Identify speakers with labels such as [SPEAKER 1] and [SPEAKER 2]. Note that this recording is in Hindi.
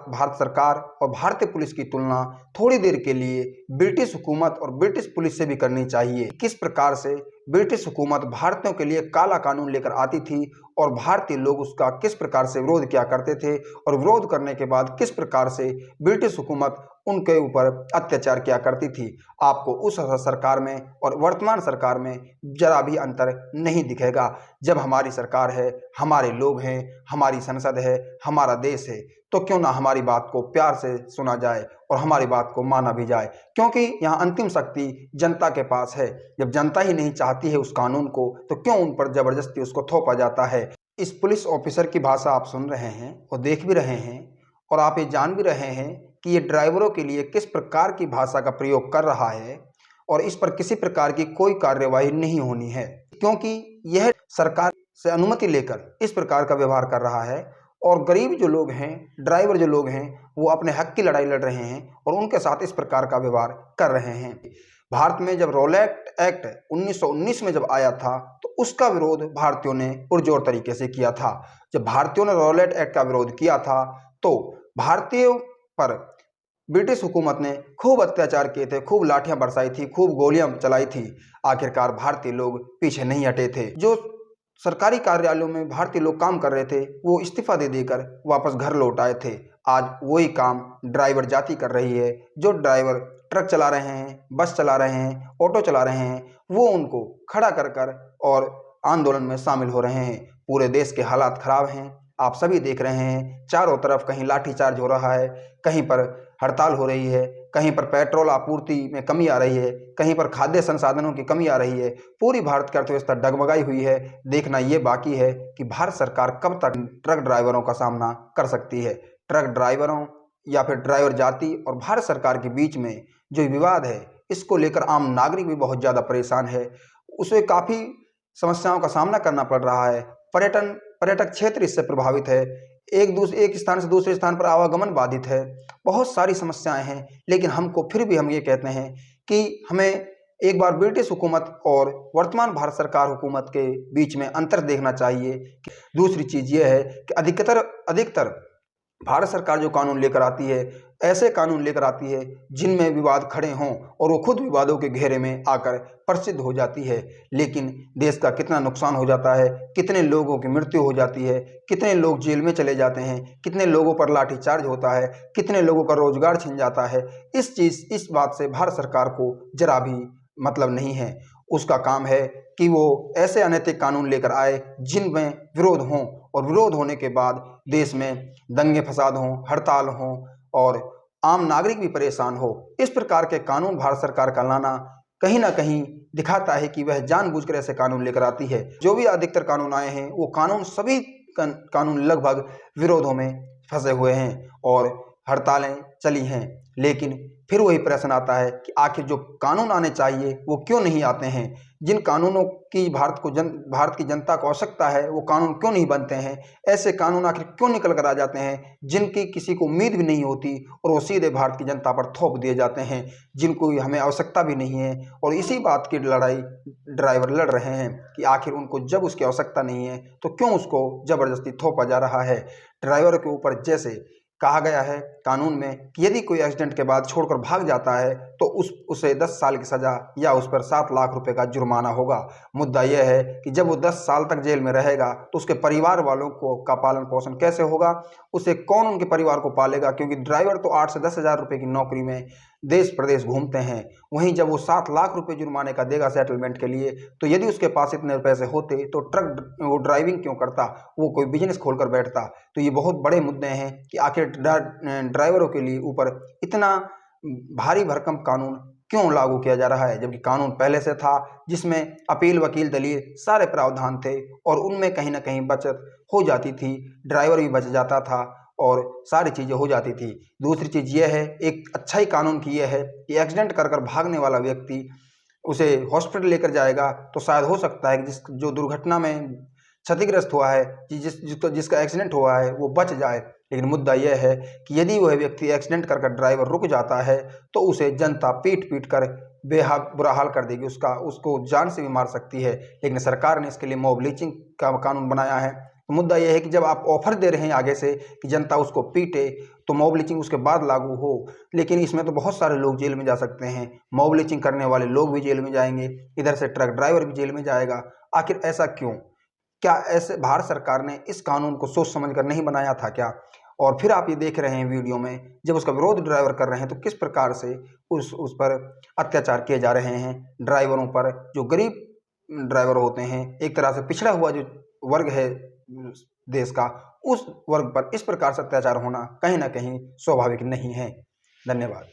[SPEAKER 1] भारत सरकार और भारतीय पुलिस की तुलना थोड़ी देर के लिए ब्रिटिश हुकूमत और ब्रिटिश पुलिस से भी करनी चाहिए। किस प्रकार से ब्रिटिश हुकूमत भारतीयों के लिए काला कानून लेकर आती थी और भारतीय लोग उसका किस प्रकार से विरोध किया करते थे और विरोध करने के बाद किस प्रकार से ब्रिटिश हुकूमत उनके ऊपर अत्याचार किया करती थी। आपको उस सरकार में और वर्तमान सरकार में जरा भी अंतर नहीं दिखेगा। जब हमारी सरकार है, हमारे लोग हैं, हमारी संसद है, हमारा देश है, तो क्यों ना हमारी बात को प्यार से सुना जाए और हमारी बात को माना भी जाए, क्योंकि यहाँ अंतिम शक्ति जनता के पास है। जब जनता ही नहीं चाहती है उस कानून को, तो क्यों उन पर जबरदस्ती उसको थोपा जाता है। इस पुलिस ऑफिसर की भाषा आप सुन रहे हैं और देख भी रहे हैं और आप ये जान भी रहे हैं कि ये ड्राइवरों के लिए किस प्रकार की भाषा का प्रयोग कर रहा है और इस पर किसी प्रकार की कोई कार्यवाही नहीं होनी है, क्योंकि यह सरकार से अनुमति लेकर इस प्रकार का व्यवहार कर रहा है। और गरीब जो लोग हैं, ड्राइवर जो लोग हैं, वो अपने हक की लड़ाई लड़ रहे हैं और उनके साथ इस प्रकार का व्यवहार कर रहे हैं। भारत में जब रॉलेट एक्ट 1919 में जब आया था, तो उसका विरोध भारतीयों ने पुरजोर तरीके से किया था। जब भारतीयों ने रॉलेट एक्ट का विरोध किया था, तो भारतीयों पर ब्रिटिश हुकूमत ने खूब अत्याचार किए थे, खूब लाठियां बरसाई थी, खूब गोलियां चलाई थी। आखिरकार भारतीय लोग पीछे नहीं हटे थे। जो सरकारी कार्यालयों में भारतीय लोग काम कर रहे थे, वो इस्तीफा दे देकर वापस घर लौट आए थे। आज वही काम ड्राइवर जाति कर रही है। जो ड्राइवर ट्रक चला रहे हैं, बस चला रहे हैं, ऑटो चला रहे हैं, वो उनको खड़ा कर कर और आंदोलन में शामिल हो रहे हैं। पूरे देश के हालात खराब हैं, आप सभी देख रहे हैं। चारों तरफ कहीं लाठीचार्ज हो रहा है, कहीं पर हड़ताल हो रही है, कहीं पर पेट्रोल आपूर्ति में कमी आ रही है, कहीं पर खाद्य संसाधनों की कमी आ रही है। पूरी भारत की अर्थव्यवस्था डगमगाई हुई है। देखना ये बाकी है कि भारत सरकार कब तक ट्रक ड्राइवरों का सामना कर सकती है। ट्रक ड्राइवरों या फिर ड्राइवर जाति और भारत सरकार के बीच में जो विवाद है, इसको लेकर आम नागरिक भी बहुत ज़्यादा परेशान है। उसे काफ़ी समस्याओं का सामना करना पड़ रहा है। पर्यटक क्षेत्र इससे प्रभावित है। एक स्थान से दूसरे स्थान पर आवागमन बाधित है। बहुत सारी समस्याएं हैं, लेकिन हम ये कहते हैं कि हमें एक बार ब्रिटिश हुकूमत और वर्तमान भारत सरकार हुकूमत के बीच में अंतर देखना चाहिए। दूसरी चीज़ ये है कि अधिकतर भारत सरकार जो कानून लेकर आती है, ऐसे कानून लेकर आती है जिनमें विवाद खड़े हों और वो खुद विवादों के घेरे में आकर प्रसिद्ध हो जाती है। लेकिन देश का कितना नुकसान हो जाता है, कितने लोगों की मृत्यु हो जाती है, कितने लोग जेल में चले जाते हैं, कितने लोगों पर लाठीचार्ज होता है, कितने लोगों का रोजगार छिन जाता है। इस बात से भारत सरकार को जरा भी मतलब नहीं है। उसका काम है कि वो ऐसे अनैतिक कानून लेकर आए जिनमें विरोध हों और विरोध होने के बाद देश में दंगे फसाद हों, हड़ताल हों और आम नागरिक भी परेशान हो। इस प्रकार के कानून भारत सरकार का लाना कहीं ना कहीं दिखाता है कि वह जानबूझकर ऐसे कानून लेकर आती है। जो भी अधिकतर कानून आए हैं, वो कानून सभी कानून लगभग विरोधों में फंसे हुए हैं और हड़तालें चली हैं। लेकिन फिर वही प्रश्न आता है कि आखिर जो कानून आने चाहिए वो क्यों नहीं आते हैं। जिन कानूनों की भारत की जनता को आवश्यकता है, वो कानून क्यों नहीं बनते हैं। ऐसे कानून आखिर क्यों निकल कर आ जाते हैं जिनकी किसी को उम्मीद भी नहीं होती और वो सीधे भारत की जनता पर थोप दिए जाते हैं, जिनको हमें आवश्यकता भी नहीं है। और इसी बात की लड़ाई ड्राइवर लड़ रहे हैं कि आखिर उनको जब उसकी आवश्यकता नहीं है तो क्यों उसको जबरदस्ती थोपा जा रहा है। ड्राइवरों के ऊपर जैसे कहा गया है कानून में कि यदि कोई एक्सीडेंट के बाद छोड़कर भाग जाता है तो उसे 10 साल की सज़ा या उस पर 7 लाख रुपए का जुर्माना होगा। मुद्दा यह है कि जब वो 10 साल तक जेल में रहेगा तो उसके परिवार वालों का पालन पोषण कैसे होगा, उसे कौन उनके परिवार को पालेगा, क्योंकि ड्राइवर तो 8 से 10 हज़ार रुपये की नौकरी में देश प्रदेश घूमते हैं। वहीं जब वो 7 लाख रुपए जुर्माने का देगा सेटलमेंट के लिए, तो यदि उसके पास इतने पैसे होते तो वो ड्राइविंग क्यों करता, वो कोई बिजनेस खोलकर बैठता। तो ये बहुत बड़े मुद्दे हैं कि आखिर ड्राइवरों के लिए ऊपर इतना भारी भरकम कानून क्यों लागू किया जा रहा है, जबकि कानून पहले से था जिसमें अपील, वकील, दलील सारे प्रावधान थे और उनमें कहीं ना कहीं बचत हो जाती थी, ड्राइवर भी बच जाता था और सारी चीज़ें हो जाती थी। दूसरी चीज़ यह है, एक अच्छाई कानून की यह है कि एक्सीडेंट कर भागने वाला व्यक्ति उसे हॉस्पिटल लेकर जाएगा तो शायद हो सकता है कि जो दुर्घटना में क्षतिग्रस्त हुआ है, जिसका एक्सीडेंट हुआ है, वो बच जाए। लेकिन मुद्दा यह है कि यदि वह व्यक्ति एक्सीडेंट कर ड्राइवर रुक जाता है तो उसे जनता पीट कर बेहाल बुरा हाल कर देगी, उसको जान से भी मार सकती है। लेकिन सरकार ने इसके लिए मॉब लिंचिंग का कानून बनाया है। तो मुद्दा यह है कि जब आप ऑफर दे रहे हैं आगे से कि जनता उसको पीटे, तो मॉब लिंचिंग उसके बाद लागू हो। लेकिन इसमें तो बहुत सारे लोग जेल में जा सकते हैं, मॉब लिंचिंग करने वाले लोग भी जेल में जाएंगे, इधर से ट्रक ड्राइवर भी जेल में जाएगा। आखिर ऐसा क्यों? क्या ऐसे भारत सरकार ने इस कानून को सोच समझ कर नहीं बनाया था क्या? और फिर आप ये देख रहे हैं वीडियो में, जब उसका विरोध ड्राइवर कर रहे हैं तो किस प्रकार से उस पर अत्याचार किए जा रहे हैं। ड्राइवरों पर, जो गरीब ड्राइवर होते हैं, एक तरह से पिछड़ा हुआ जो वर्ग है देश का, उस वर्ग पर इस प्रकार से अत्याचार होना कहीं ना कहीं स्वाभाविक नहीं है। धन्यवाद।